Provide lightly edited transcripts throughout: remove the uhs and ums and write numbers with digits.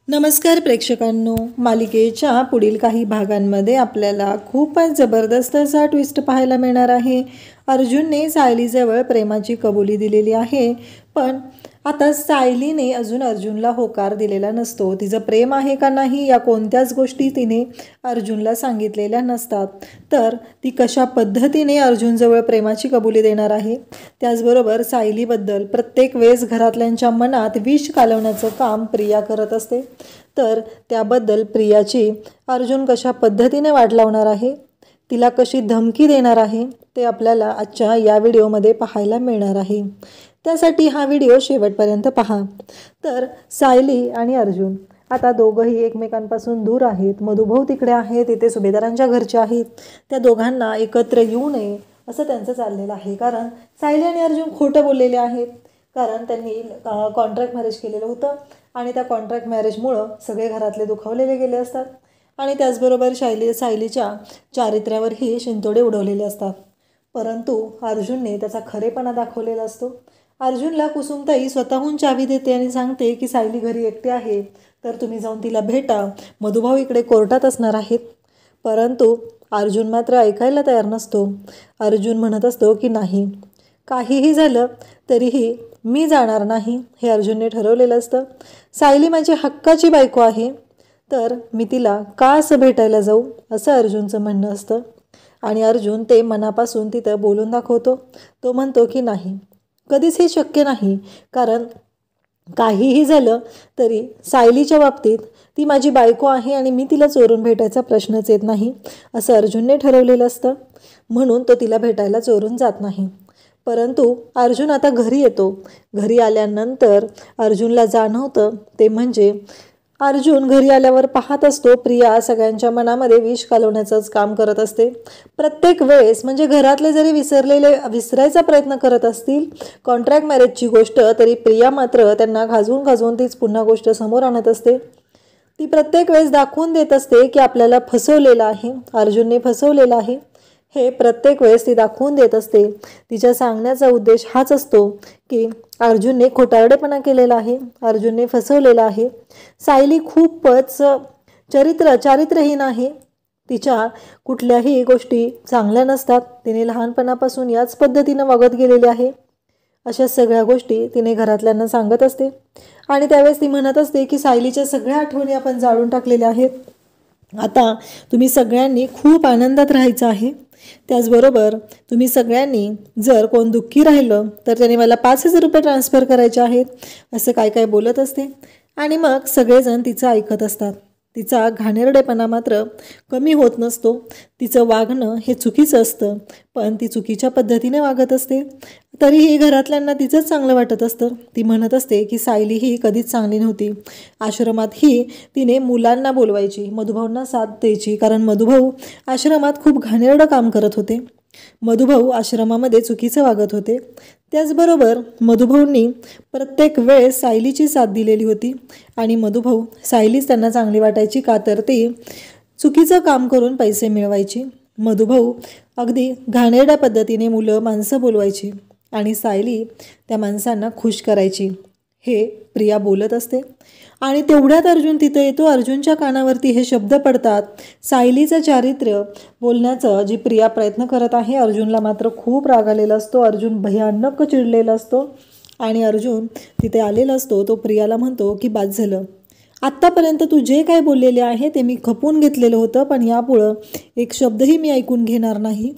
नमस्कार प्रेक्षकांनो, मालिकेच्या पुढील काही भागांमध्ये आपल्याला खूपच जबरदस्त असा ट्विस्ट पाहायला मिळणार आहे। अर्जुनने सायलीजवळ प्रेमाची कबुली दिलेली आहे, पण आता सायलीने अजून अर्जुनला होकार दिलेला नसतो। तिचं प्रेम आहे का नाही या कोणत्याच गोष्टी तिने अर्जुनला सांगितलेल्या नसतात, तर ती कशा पद्धतीने अर्जुनजवळ प्रेमाची कबुली देणार आहे। त्याचबरोबर सायलीबद्दल प्रत्येक वेळेस घरातल्यांच्या मनात विष कालवण्याचं काम प्रिया करत असते, तर त्याबद्दल प्रियाची अर्जुन कशा पद्धतीने वाट लावणार आहे, तिला कशी धमकी देणार आहे ते आपल्याला आजच्या या व्हिडिओमध्ये पाहायला मिळणार आहे। त्यासाठी हा व्हिडिओ शेवटपर्यंत पहा। तर सायली आणि अर्जुन आता दोघंही एकमेकांपासून दूर आहेत। मधुभाऊ तिकडे आहे, तिथे सुभेदारांच्या घरचे आहेत। त्या दोघांना एकत्र येऊ नये असं त्यांचं चाललेलं आहे, कारण सायली आणि अर्जुन खोटं बोललेले आहेत, कारण त्यांनी कॉन्ट्रॅक्ट मॅरेज केलेलं होतं आणि त्या कॉन्ट्रॅक्ट मॅरेजमुळं सगळे घरातले दुखावलेले गेले असतात आणि त्याचबरोबर सायलीच्या चारित्र्यावरही शिंतोडे उडवलेले असतात। परंतु अर्जुनने त्याचा खरेपणा दाखवलेला असतो। अर्जुनला कुसुमताई स्वतःहून चावी देते आणि सांगते की सायली घरी एकटी आहे, तर तुम्ही जाऊन तिला भेटा, मधुभाऊ इकडे कोर्टात असणार आहेत। परंतु अर्जुन मात्र ऐकायला तयार नसतो। अर्जुन म्हणत असतो की नाही, काहीही झालं तरीही मी जाणार नाही, हे अर्जुनने ठरवलेलं असतं। सायली माझी हक्काची बायको आहे, तर मी तिला का असं भेटायला जाऊ, असं अर्जुनचं म्हणणं असतं आणि अर्जुन ते मनापासून तिथं बोलून दाखवतो। तो म्हणतो की नाही, कधीच हे शक्य नाही, कारण काहीही झालं तरी सायलीच्या बाबतीत ती माझी बायको आहे आणि मी तिला चोरून भेटायचा प्रश्नच येत नाही, असं अर्जुनने ठरवलेलं असतं। म्हणून तो तिला भेटायला चोरून जात नाही। परंतु अर्जुन आता घरी येतो। घरी आल्यानंतर अर्जुनला जाणवतं ते म्हणजे अर्जुन घरी आल्यावर पाहत असतो प्रिया सगळ्यांच्या मनामध्ये विष कालवण्याचंच काम करत असते। प्रत्येक वेळेस म्हणजे घरातले जरी विसरायचा प्रयत्न करत असतील कॉन्ट्रॅक्ट मॅरेजची गोष्ट, तरी प्रिया मात्र त्यांना घाजून तीच पुन्हा गोष्ट समोर आणत असते। ती प्रत्येक वेळेस दाखवून देत असते की आपल्याला फसवलेलं आहे, अर्जुनने फसवलेलं आहे, हे प्रत्येक वेळेस ती दाखवून देत असते। तिच्या सांगण्याचा उद्देश हाच असतो की अर्जुनने खोटारडेपणा केलेला आहे, अर्जुनने फसवलेला आहे। सायली खूपच चारित्र्यहीन आहे, तिच्या कुठल्याही गोष्टी चांगल्या नसतात, तिने लहानपणापासून याच पद्धतीनं वागत गेलेली आहे। अशा सगळ्या गोष्टी तिने घरातल्यांना सांगत असते आणि त्यावेळेस ती म्हणत असते की सायलीच्या सगळ्या आठवणी आपण जाळून टाकलेल्या आहेत, आता तुम्ही सगळ्यांनी खूप आनंदात राहायचं आहे। त्याचबरोबर तुम्ही सगळ्यांनी जर कोण दुःखी राहिलं तर त्याने मला 5,000 रुपये ट्रान्सफर करायचे आहेत, असं काय काय बोलत असते आणि मग सगळेजण तिचं ऐकत असतात। तिचा घाणेरडेपणा मात्र कमी होत नसतो, तिचं वागणं हे चुकीचं असतं, पण ती चुकीच्या पद्धतीने वागत असते, तरीही घरातल्यांना तिचंच चांगलं वाटत असतं। ती म्हणत असते की सायली ही कधीच चांगली नव्हती, आश्रमातही तिने मुलांना बोलवायची, मधुभाऊंना साथ द्यायची, कारण मधुभाऊ आश्रमात खूप घाणेरडं काम करत होते, मधुभाऊ आश्रमामध्ये चुकीचं वागत होते। त्याचबरोबर मधुभाऊंनी प्रत्येक वेळेस सायलीची साथ दिलेली होती आणि मधुभाऊ सायलीच त्यांना चांगली वाटायची का, तर ती चुकीचं काम करून पैसे मिळवायची। मधुभाऊ अगदी घाणेरड्या पद्धतीने माणसं बोलवायची आणि सायली त्या माणसांना खुश करायची, हे प्रिया बोलत असते आणि तेवढ्यात अर्जुन तिथं येतो। अर्जुनच्या कानावरती हे शब्द पडतात, सायलीचं चारित्र्य बोलण्याचं जी प्रिया प्रयत्न करत आहे। अर्जुनला मात्र खूप राग आलेला असतो, अर्जुन भयानक चिडलेला असतो आणि अर्जुन तिथे आलेला असतो। तो प्रियाला म्हणतो की बाद झालं, आत्तापर्यंत तू जे काय बोललेले आहे ते मी खपून घेतलेलं होतं, पण यापुढं एक शब्दही मी ऐकून घेणार नाही,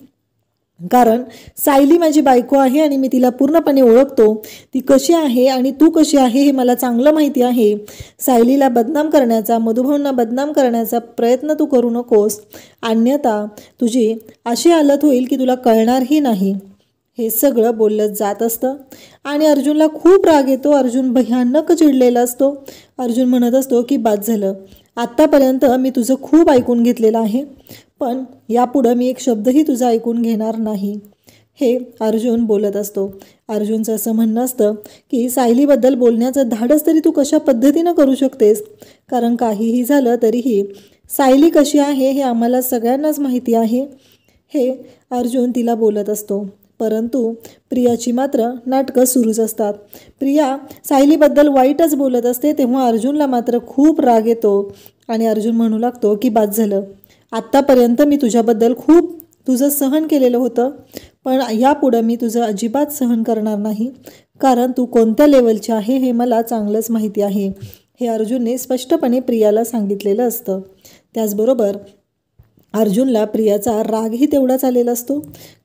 कारण सायली माझी बायको आहे आणि मी तिला पूर्णपणे ओळखतो, ती कशी आहे आणि तू कशी आहे हे मला चांगलं माहिती आहे। सायलीला बदनाम करण्याचा, मधुभाऊंना बदनाम करण्याचा प्रयत्न तू करू नकोस, अन्यथा तुझी अशी हालत होईल की तुला कळणारही नाही, हे सगळं बोललं जात असतं आणि अर्जुनला खूप राग येतो। अर्जुन भयानक चिडलेला असतो। अर्जुन म्हणत असतो की बाद झालं, आत्तापर्यंत मी तुझं खूप ऐकून घेतलेलं आहे, पण यापुढं मी एक शब्दही तुझा ऐकून घेणार नाही, हे अर्जुन बोलत असतो। अर्जुनचं असं म्हणणं असतं की सायलीबद्दल बोलण्याचं धाडस तरी तू कशा पद्धतीनं करू शकतेस, कारण काहीही झालं तरीही सायली कशी आहे हे आम्हाला सगळ्यांनाच माहिती आहे, हे अर्जुन तिला बोलत असतो। परंतु प्रियाची मात्र नाटकं सुरूच असतात. प्रिया सायलीबद्दल वाईटच बोलत असते तेव्हा अर्जुनला मात्र खूप राग येतो आणि अर्जुन म्हणू लागतो की बाद झालं, आत्तापर्यंत मी तुझ्याबद्दल खूप तुझं सहन केलेलं होतं, पण यापुढं मी तुझं अजिबात सहन करणार नाही, कारण तू कोणत्या लेवलची आहे हे मला चांगलंच माहिती आहे. हे अर्जुनने स्पष्टपणे प्रियाला सांगितलेलं असतं. त्याचबरोबर अर्जुनला प्रियाचा रागही तेवढाच आलेला असतो,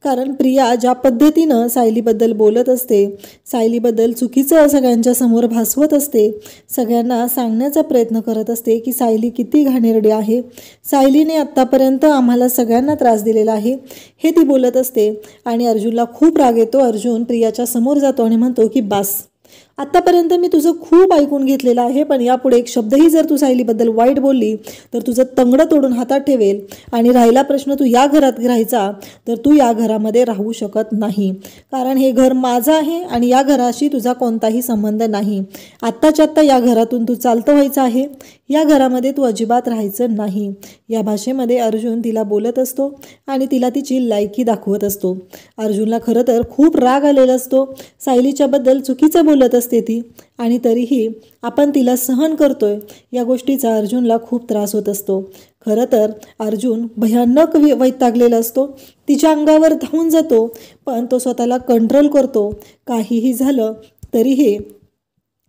कारण प्रिया ज्या पद्धतीनं सायलीबद्दल बोलत असते, सायलीबद्दल चुकीचं सगळ्यांच्या समोर भासवत असते, सगळ्यांना सांगण्याचा प्रयत्न करत असते की सायली किती घाणेरडी आहे, सायलीने आत्तापर्यंत आम्हाला सगळ्यांना त्रास दिलेला आहे, हे ती बोलत असते. आणि अर्जुनला खूप राग येतो. अर्जुन प्रियाच्या समोर जातो आणि म्हणतो की बास, आत्तापर्यंत मी तुझं खूप ऐकून घेतलेलं आहे, पण यापुढे एक शब्दही जर तू सायलीबद्दल वाईट बोलली तर तुझं तंगडं तोडून हातात ठेवेल. आणि राहिला प्रश्न तू या घरात राहायचा तर तू या घरामध्ये राहू शकत नाही, कारण हे घर माझं आहे आणि या घराशी तुझा कोणताही संबंध नाही. आत्ताच्या आत्ता या घरातून तू चालतं व्हायचं आहे, या घरामध्ये तू अजिबात राहायचं नाही. या भाषेमध्ये अर्जुन तिला बोलत असतो आणि तिला तिची लायकी दाखवत असतो. अर्जुनला खरं तर खूप राग आलेला असतो. सायलीच्याबद्दल चुकीचं बोलत असते ती, आणि तरीही आपण तिला सहन करतोय या गोष्टीचा अर्जुनला खूप त्रास होत असतो. खरं तर अर्जुन भयानक वैतागलेला असतो. तिच्या अंगावर धावून जातो, पण तो स्वतःला कंट्रोल करतो. काहीही झालं तरीही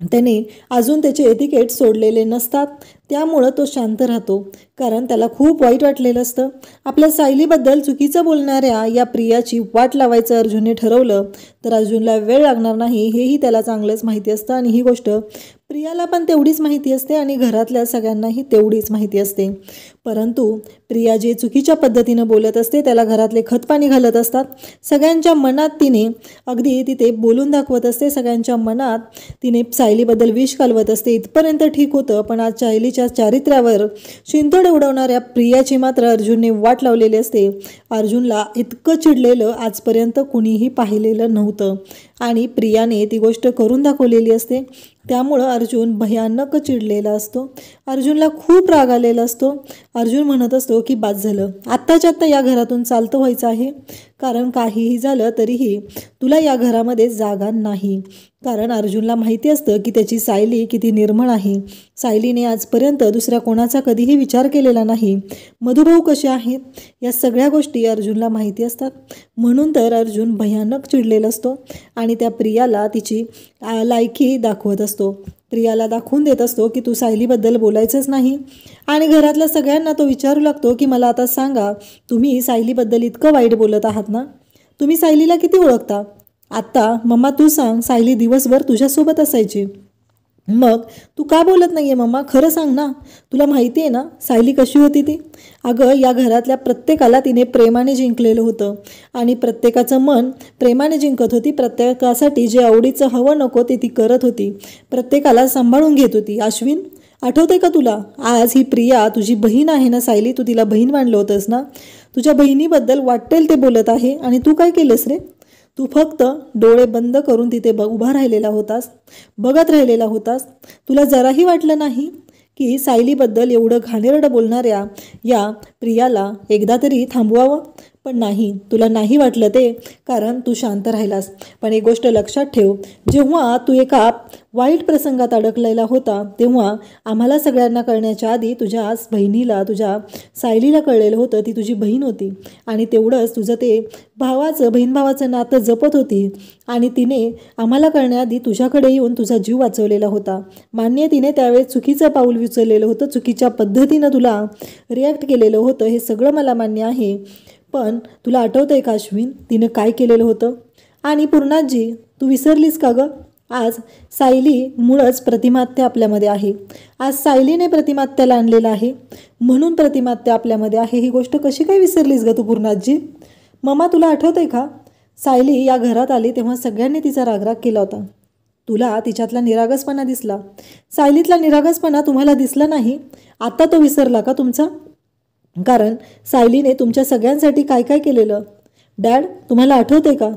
त्याने अजून त्याचे एटिकेट सोडलेले नसतात, त्यामुळं तो शांत राहतो, कारण त्याला खूप वाईट वाटलेलं असतं. आपल्या सायलीबद्दल चुकीचं बोलणाऱ्या या प्रियाची वाट लावायचं अर्जुनने ठरवलं तर अर्जुनला वेळ लागणार नाही हेही त्याला चांगलंच माहिती असतं. आणि ही गोष्ट प्रियाला पण तेवढीच माहिती असते आणि घरातल्या सगळ्यांनाही तेवढीच माहिती असते. परंतु प्रिया जे चुकीच्या पद्धतीनं बोलत असते त्याला घरातले खतपाणी घालत असतात. सगळ्यांच्या मनात तिने अगदी तिथे बोलून दाखवत असते, सगळ्यांच्या मनात तिने सायलीबद्दल विष घालवत असते. इथपर्यंत ठीक होतं, पण आज सायलीच्या चारित्र्यावर शिंतोडे उडवणाऱ्या प्रियाची मात्र अर्जुनने वाट लावलेली असते. अर्जुनला इतकं चिडलेलं आजपर्यंत कुणीही पाहिलेलं नव्हतं आणि प्रियाने ती गोष्ट करून दाखवलेली असते. त्यामुळं अर्जुन भयानक चिडलेला असतो. अर्जुनला खूप राग आलेला असतो. अर्जुन म्हणत असतो की बाद झालं, आत्ताच्या आत्ता या घरातून चालतं व्हायचं आहे, कारण काहीही झालं तरीही तुला या घरामध्ये जागा नाही. कारण अर्जुनला माहिती असतं की त्याची सायली किती निर्मळ आहे. सायलीने आजपर्यंत दुसऱ्या कोणाचा कधीही विचार केलेला नाही. मधुभाऊ कसे आहेत या सगळ्या गोष्टी अर्जुनला माहिती असतात. म्हणून तर अर्जुन भयानक चिडलेला असतो आणि त्या प्रियाला तिची लायकी दाखवत असतो. प्रियाला दाखवून देत असतो की तू सायलीबद्दल बोलायचंच नाही. आणि घरातल्या सगळ्यांना तो विचारू लागतो की मला आता सांगा, तुम्ही सायलीबद्दल इतकं वाईट बोलत आहात ना, तुम्ही सायलीला किती ओळखता? आत्ता मम्मा तू सांग, सायली दिवसभर तुझ्यासोबत असायची, मग तू का बोलत नाही आहे मम्मा? खरं सांग ना, तुला माहिती आहे ना सायली कशी होती ती? अगं या घरातल्या प्रत्येकाला तिने प्रेमाने जिंकलेलं होतं आणि प्रत्येकाचं मन प्रेमाने जिंकत होती. प्रत्येकासाठी जे आवडीचं हवं नको ते ती करत होती, प्रत्येकाला सांभाळून घेत होती. अश्विन, आठवतंय का तुला? आज ही प्रिया तुझी बहीण आहे ना सायली, तू तिला बहीण मानलं होतंस ना, तुझ्या बहिणीबद्दल वाटेल ते बोलत आहे आणि तू काय केलंस रे? तू फक्त डोळे बंद करून तिथे उभा राहिलेला होतास, बघत राहिलेला होतास. तुला जराही वाटलं नाही की सायलीबद्दल एवढं घाणेरडं बोलणाऱ्या या प्रियाला एकदा तरी थांबवावं? पण नाही, तुला नाही वाटलं ते, कारण तू शांत राहिलास. पण एक गोष्ट लक्षात ठेव, जेव्हा तू एका वाईट प्रसंगात अडकलेला होता तेव्हा आम्हाला सगळ्यांना कळण्याच्या आधी तुझ्या बहिणीला, तुझ्या सायलीला कळलेलं होतं ती तुझी बहीण होती आणि तेवढंच तुझं ते बहीण भावाचं नातं जपत होती आणि तिने आम्हाला कळण्याआधी तुझ्याकडे येऊन तुझा जीव वाचवलेला होता. मान्य, तिने त्यावेळेस चुकीचं पाऊल उचललेलं होतं, चुकीच्या पद्धतीनं तुला रिॲक्ट केलेलं होतं, हे सगळं मला मान्य आहे. पण तुला आठवतंय का अश्विन, तिनं काय केलेलं होतं? आणि पूर्णाजी, तू विसरलीस का गं? आज सायली मुळंच प्रतिमात्या आपल्यामध्ये आहे. आज सायलीने प्रतिमात्याला आणलेलं आहे, म्हणून प्रतिमात्या आपल्यामध्ये आहे. ही गोष्ट कशी काय विसरलीस गं तू पूर्णाजी? मम्मा तुला आठवतंय का, सायली या घरात आली तेव्हा सगळ्यांनी तिचा रागराग केला होता. तुला तिच्यातला निरागसपणा दिसला, सायलीतला निरागसपणा तुम्हाला दिसला नाही. आता तो विसरला का तुमचा? कारण सायलीने तुमच्या सगळ्यांसाठी काय काय केलेलं. डॅड, तुम्हाला आठवते का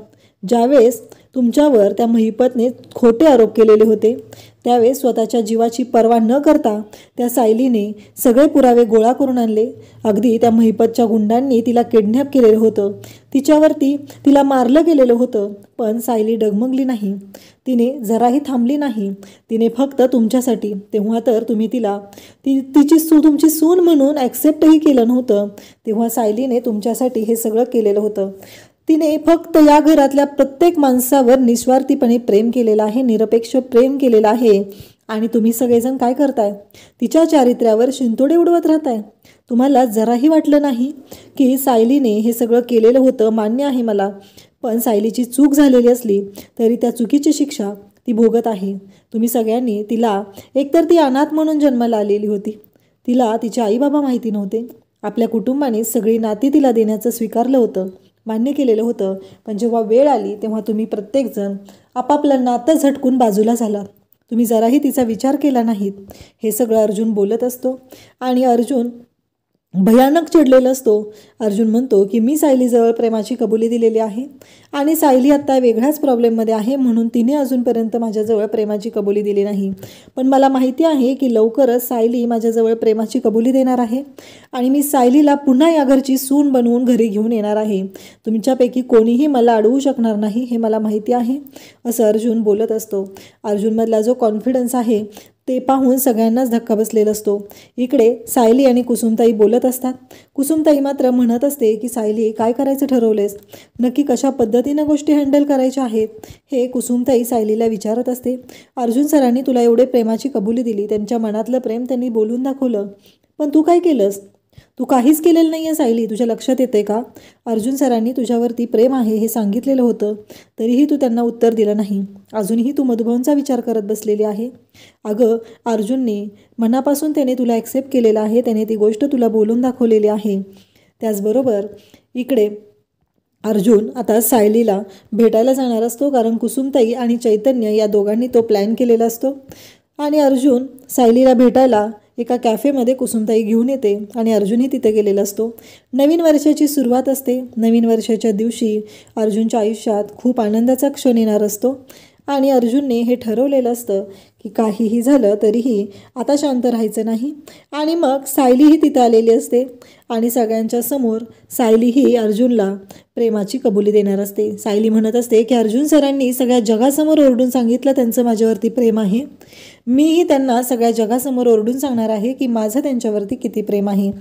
ज्यावेळेस तुमच्यावर त्या महिपतने खोटे आरोप केलेले होते, त्यावेळेस स्वतःच्या जीवाची पर्वा न करता त्या सायलीने सगळे पुरावे गोळा करून आणले. अगदी त्या महिपतच्या गुंडांनी तिला किडनॅप केलेलं होतं, तिला मारलं गेलेलं होतं. पण सायली डगमगली नाही, तिने जराही थांबली नाही. तिने फक्त तुमच्यासाठी, तेव्हा तर तुम्ही तिला तुमची सून म्हणून ॲक्सेप्टही केलं नव्हतं, तेव्हा सायलीने तुमच्यासाठी हे सगळं केलेलं होतं. तिने फक्त या घरातल्या प्रत्येक माणसावर निस्वार्थीपणे प्रेम केलेलं आहे, निरपेक्ष प्रेम केलेलं आहे. आणि तुम्ही सगळेजण काय करताय? तिच्या चारित्र्यावर शिंतोडे उडवत राहताय. तुम्हाला जराही वाटलं नाही की सायलीने हे सगळं केलेलं होतं? मान्य आहे मला, पण सायलीची चूक झालेली असली तरी त्या चुकीची शिक्षा ती भोगत आहे. तुम्ही सगळ्यांनी तिला, एकतर ती अनाथ म्हणून जन्माला आलेली होती, तिला तिचे आईबाबा माहिती नव्हते, आपल्या कुटुंबाने सगळी नाती तिला देण्याचं स्वीकारलं होतं, मान्य केलेलं होतं. पण जेव्हा वेळ आली तेव्हा तुम्ही प्रत्येकजण आपापलं नातं झटकून बाजूला झाला. तुम्ही जराही तिचा विचार केला नाहीत. हे सगळं अर्जुन बोलत असतो आणि अर्जुन भयानक चिडलेला असतो. अर्जुन म्हणतो की मी सायलीजवळ प्रेमाची कबुली दिलेली आहे आणि सायली आत्ता वेगळ्याच प्रॉब्लेममध्ये आहे, म्हणून तिने अजूनपर्यंत माझ्याजवळ प्रेमाची कबुली दिली नाही. पण मला माहिती आहे की लवकरच सायली माझ्याजवळ प्रेमाची कबुली देणार आहे आणि मी सायलीला पुन्हा या घरची सून बनवून घरी घेऊन येणार आहे. तुमच्यापैकी कोणीही मला अडवू शकणार नाही, हे मला माहिती आहे, असं अर्जुन बोलत असतो. अर्जुनमधला जो कॉन्फिडन्स आहे ते पाहून सगळ्यांनाच धक्का बसलेला असतो. इकडे सायली आणि कुसुमताई बोलत असतात. कुसुमताई मात्र म्हणत असते की सायली, काय करायचं ठरवलेस? नक्की कशा पद्धतीनं गोष्टी हँडल करायच्या आहेत हे कुसुमताई सायलीला विचारत असते. अर्जुन सरांनी तुला एवढे प्रेमाची कबुली दिली, त्यांच्या मनातलं प्रेम त्यांनी बोलून दाखवलं, पण तू काय केलंस? तू काहीच केलेलं नाही आहे सायली, तुझ्या लक्षात येते का? अर्जुन सरांनी तुझ्यावरती प्रेम आहे हे सांगितलेलं होतं, तरीही तू त्यांना उत्तर दिलं नाही. अजूनही तू मधुभाऊंचा विचार करत बसलेली आहे. अगं, अर्जुनने मनापासून त्याने तुला ॲक्सेप्ट केलेलं आहे, त्याने ती गोष्ट तुला बोलून दाखवलेली आहे. त्याचबरोबर इकडे अर्जुन आता सायलीला भेटायला जाणार असतो, कारण कुसुमताई आणि चैतन्य या दोघांनी तो प्लॅन केलेला असतो. आणि अर्जुन सायलीला भेटायला एका कॅफेमध्ये कुसुमताई घेऊन येते आणि अर्जुनही तिथे गेलेला असतो. नवीन वर्षाची सुरुवात असते. नवीन वर्षाच्या दिवशी अर्जुनच्या आयुष्यात खूप आनंदाचा क्षण येणार असतो आणि अर्जुनने हे ठरवलेलं असतं की काहीही झालं तरीही आता शांत राहायचं नाही. आणि मग सायलीही तिथं आलेली असते आणि सगळ्यांच्या समोर सायलीही अर्जुनला प्रेमाची कबुली देणार असते. सायली म्हणत असते की अर्जुन सरांनी सगळ्या जगासमोर ओरडून सांगितलं त्यांचं माझ्यावरती प्रेम आहे, मीही त्यांना सगळ्या जगासमोर ओरडून सांगणार आहे की माझं त्यांच्यावरती किती प्रेम आहे.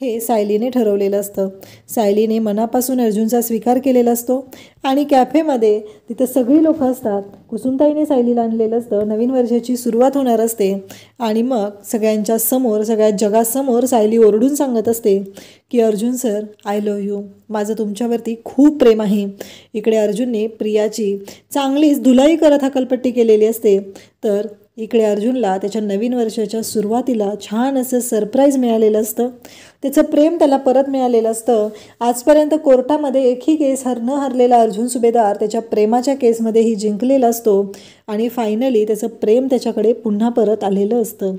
हे सायलीने ठरवलेलं असतं. सायलीने मनापासून अर्जुनचा स्वीकार केलेला असतो आणि कॅफेमध्ये तिथं सगळी लोकं असतात. कुसुमताईने सायलीला आणलेलं असतं. नवीन वर्षाची सुरुवात होणार असते आणि मग सगळ्यांच्या समोर, सगळ्या जगासमोर सायली ओरडून सांगत असते की Arjun sir, I love you, माझं तुमच्यावरती खूप प्रेम आहे. इकडे अर्जुनने प्रियाची चांगलीच धुलाई करत हकलपट्टी केलेली असते, तर इकडे अर्जुनला त्याच्या नवीन वर्षाच्या सुरुवातीला छान असं सरप्राईज मिळालेलं असतं. त्याचं प्रेम त्याला परत मिळालेलं असतं. आजपर्यंत कोर्टामध्ये एकही केस न हरलेला अर्जुन सुभेदार त्याच्या प्रेमाच्या केसमध्येही जिंकलेला असतो आणि फायनली त्याचं प्रेम त्याच्याकडे पुन्हा परत आलेलं असतं.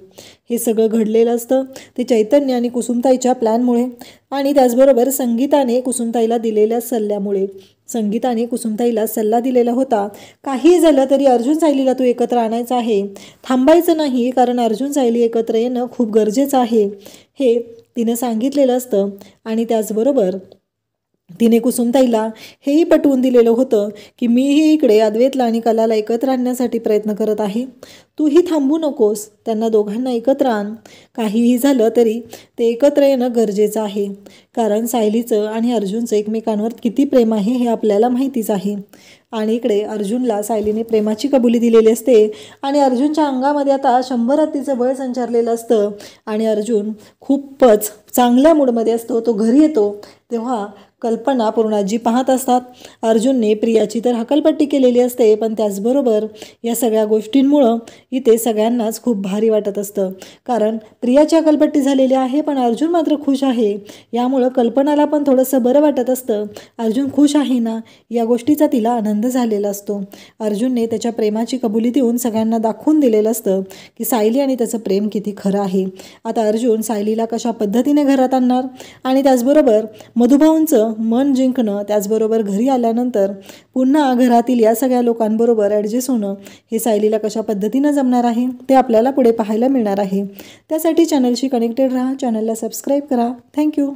हे सगळं घडलेलं असतं ते चैतन्य आणि कुसुमताईच्या प्लॅनमुळे आणि त्याचबरोबर संगीताने कुसुमताईला दिलेल्या सल्ल्यामुळे. संगीताने कुसुमताईला सल्ला दिलेला होता, काही झालं तरी अर्जुन सायलीला तू एकत्र आणायचं आहे, थांबायचं नाही, कारण अर्जुन सायली एकत्र येणं खूप गरजेचं आहे, हे तिनं सांगितलेलं असतं. आणि त्याचबरोबर तिने कुसुमताईला हेही पटवून दिलेलं होतं की मीही इकडे अद्वैतला आणि कलाला एकत्र आणण्यासाठी प्रयत्न करत आहे, तूही थांबू नकोस, त्यांना दोघांना एकत्र आण. काहीही झालं तरी ते एकत्र येणं गरजेचं आहे, कारण सायलीचं आणि अर्जुनचं एकमेकांवर किती प्रेम आहे हे आपल्याला माहितीच आहे. आणि इकडे अर्जुनला सायलीने प्रेमाची कबुली दिलेली असते आणि अर्जुनच्या अंगामध्ये आता 100 हत्तीचं बळ संचारलेलं असतं आणि अर्जुन खूपच चांगल्या मूडमध्ये असतो. तो घरी येतो तेव्हा कल्पना, पूर्णाजी पाहत असतात. अर्जुनने प्रियाची तर हकलपट्टी केलेली असते, पण त्याचबरोबर या सगळ्या गोष्टींमुळं इथे सगळ्यांनाच खूप भारी वाटत असतं, कारण प्रियाची हकलपट्टी झालेली आहे पण अर्जुन मात्र खुश आहे. यामुळं कल्पनाला पण थोडंसं बरं वाटत असतं. अर्जुन खुश आहे ना, या गोष्टीचा तिला आनंद झालेला असतो. अर्जुनने त्याच्या प्रेमाची कबुली देऊन सगळ्यांना दाखवून दिलेलं असतं की सायली आणि त्याचं प्रेम किती खरं आहे. आता अर्जुन सायलीला कशा पद्धतीने घरात आणणार आणि त्याचबरोबर मधुभाऊंचं आपलं मन जिंकणं, त्याचबरोबर घरी आल्यानंतर पुन्हा घरातील या सगळ्या लोकांबरोबर ॲडजस्ट होणं हे सायलीला कशा पद्धतीनं जमणार आहे ते आपल्याला पुढे पाहायला मिळणार आहे. त्यासाठी चॅनलशी कनेक्टेड राहा, चॅनलला सबस्क्राईब करा. थँक्यू.